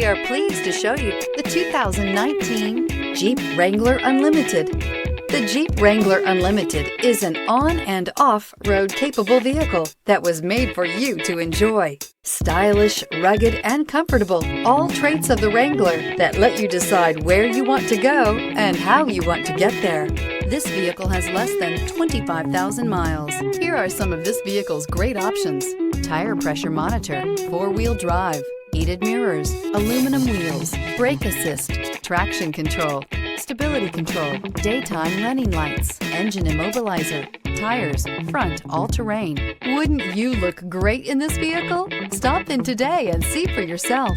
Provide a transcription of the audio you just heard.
We are pleased to show you the 2019 Jeep Wrangler Unlimited. The Jeep Wrangler Unlimited is an on- and off-road capable vehicle that was made for you to enjoy. Stylish, rugged, and comfortable, all traits of the Wrangler that let you decide where you want to go and how you want to get there. This vehicle has less than 25,000 miles. Here are some of this vehicle's great options: tire pressure monitor, four-wheel drive, heated mirrors, aluminum wheels, brake assist, traction control, stability control, daytime running lights, engine immobilizer, tires, front all-terrain. Wouldn't you look great in this vehicle? Stop in today and see for yourself.